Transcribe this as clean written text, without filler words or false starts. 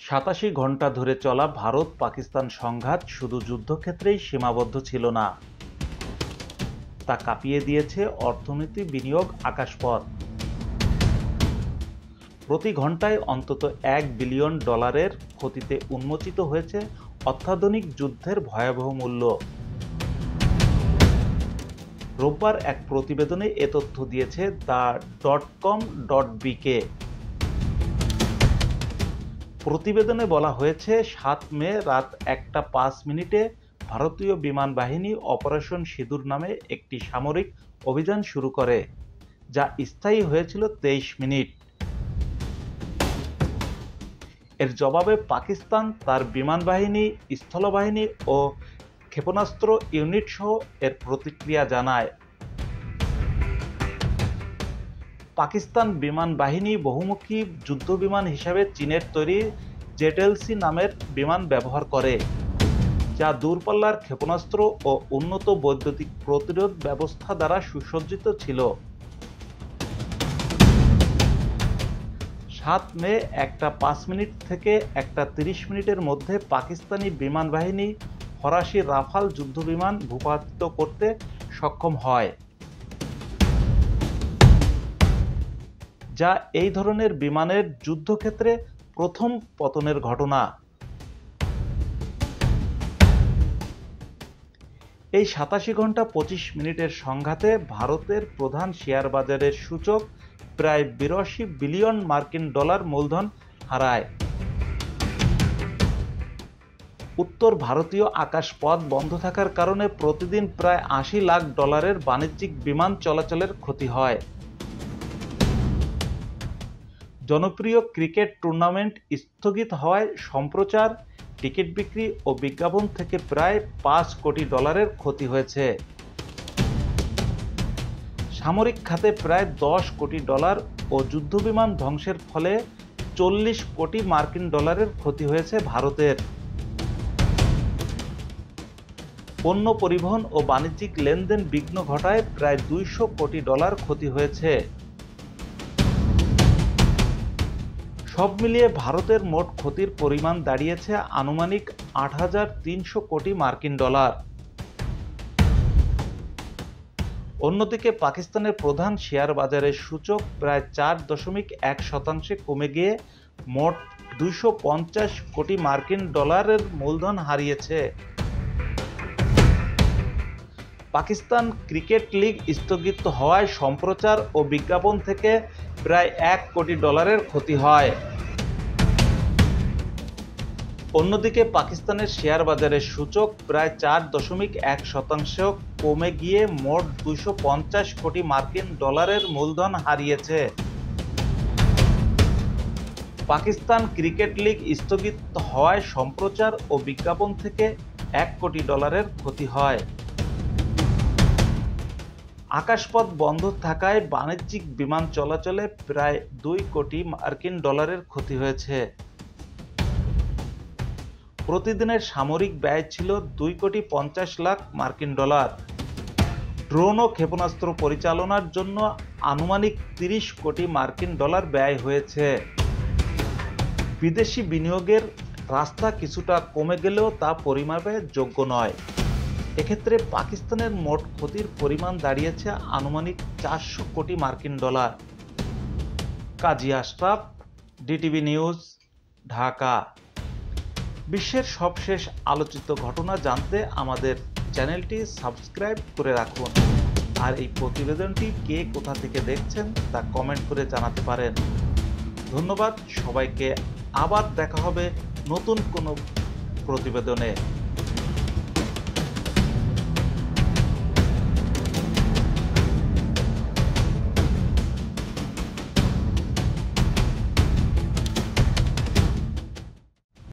৮৭ ঘণ্টা ধরে চলা ভারত-পাকিস্তান সংঘাত শুধু যুদ্ধক্ষেত্রেই সীমাবদ্ধ ছিল না, তা কাঁপিয়ে দিয়েছে অর্থনীতি, বিনিয়োগ, আকাশপথ। প্রতি ঘণ্টায় অন্তত $1 বিলিয়ন ক্ষতিতে উন্মোচিত হয়েছে অত্যাধুনিক যুদ্ধের ভয়াবহ মূল্য। রোববার এক প্রতিবেদনে এ তথ্য দিয়েছে the.com.bk। প্রতিবেদনে বলা হয়েছে, ৭ মে রাত ১টা ৫ মিনিটে ভারতীয় বিমান বাহিনী অপারেশন সিঁদুর নামে একটি সামরিক অভিযান শুরু করে, যা স্থায়ী হয়েছিল ২৩ মিনিট। এর জবাবে পাকিস্তান তার বিমান বাহিনী, স্থলবাহিনী ও ক্ষেপণাস্ত্র ইউনিট সহ এর প্রতিক্রিয়া জানায়। পাকিস্তান বিমান বাহিনী বহুমুখী যুদ্ধবিমান হিসাবে চীনের তৈরি জেড-এলসি নামের বিমান ব্যবহার করে, যা দূরপাল্লার ক্ষেপণাস্ত্র ও উন্নত বৈদ্যুতিক প্রতিরোধ ব্যবস্থা দ্বারা সুসজ্জিত ছিল। ৭ মে ১টা ৫ মিনিট থেকে ১টা ৩০ মিনিটের মধ্যে পাকিস্তানি বিমান বাহিনী ফরাসি রাফাল যুদ্ধবিমান ভূপাতিত করতে সক্ষম হয়, যা এই ধরনের বিমানের যুদ্ধক্ষেত্রে প্রথম পতনের ঘটনা। এই ৮৭ ঘণ্টা ২৫ মিনিটের সংঘাতে ভারতের প্রধান শেয়ার বাজারের সূচক প্রায় $৮২ বিলিয়ন মূলধন হারায়। উত্তর ভারতীয় আকাশপথ বন্ধ থাকার কারণে প্রতিদিন প্রায় $৮০ লাখ বাণিজ্যিক বিমান চলাচলের ক্ষতি হয়। জনপ্রিয় ক্রিকেট টুর্নামেন্ট স্থগিত হওয়ায় সম্প্রচার, টিকিট বিক্রি ও বিজ্ঞাপন থেকে প্রায় $৫ কোটি ক্ষতি হয়েছে। সামরিক খাতে প্রায় $10 কোটি ও যুদ্ধবিমান ধ্বংসের ফলে $৪০ কোটি ক্ষতি হয়েছে ভারতের। পণ্য পরিবহন ও বাণিজ্যিক লেনদেন বিঘ্ন ঘটায় প্রায় $২০০ কোটি ক্ষতি হয়েছে। সব মিলিয়ে ভারতের মোট ক্ষতির পরিমাণ দাঁড়িয়েছে আনুমানিক $৮৩০০ কোটি। অন্যদিকে পাকিস্তানের প্রধান শেয়ার বাজারের সূচক প্রায় ৪.১% কমে গিয়ে মোট $২৫০ কোটি মূলধন হারিয়েছে। পাকিস্তান ক্রিকেট লিগ স্থগিত হওয়ায় সম্প্রচার ও বিজ্ঞাপন থেকে প্রায় $১ কোটি ক্ষতি হয়। অন্যদিকে পাকিস্তানের শেয়ার বাজারের সূচক প্রায় ৪.১% কমে গিয়ে মোট $২৫০ কোটি মূলধন হারিয়েছে। পাকিস্তান ক্রিকেট লিগ স্থগিত হওয়ায় সম্প্রচার ও বিজ্ঞাপন থেকে $১ কোটি ক্ষতি হয়। আকাশপথ বন্ধ থাকায় বাণিজ্যিক বিমান চলাচলে প্রায় $২ কোটি ক্ষতি হয়েছে। প্রতিদিনের সামরিক ব্যয় ছিল $২,৫০,০০,০০০। ড্রোন ও ক্ষেপণাস্ত্র পরিচালনার জন্য আনুমানিক $৩০ কোটি ব্যয় হয়েছে। বিদেশি বিনিয়োগের রাস্তা কিছুটা কমে গেলেও তা পরিমাপের যোগ্য নয়। এক্ষেত্রে পাকিস্তানের মোট ক্ষতির পরিমাণ দাঁড়িয়েছে আনুমানিক $৪০০ কোটি। কাজী আশরাফ, ডিটিভি নিউজ, ঢাকা। বিশ্বের সবশেষ আলোচিত ঘটনা জানতে আমাদের চ্যানেলটি সাবস্ক্রাইব করে রাখুন। আর এই প্রতিবেদনটি কে কোথা থেকে দেখছেন তা কমেন্ট করে জানাতে পারেন। ধন্যবাদ সবাইকে। আবার দেখা হবে নতুন কোনো প্রতিবেদনে।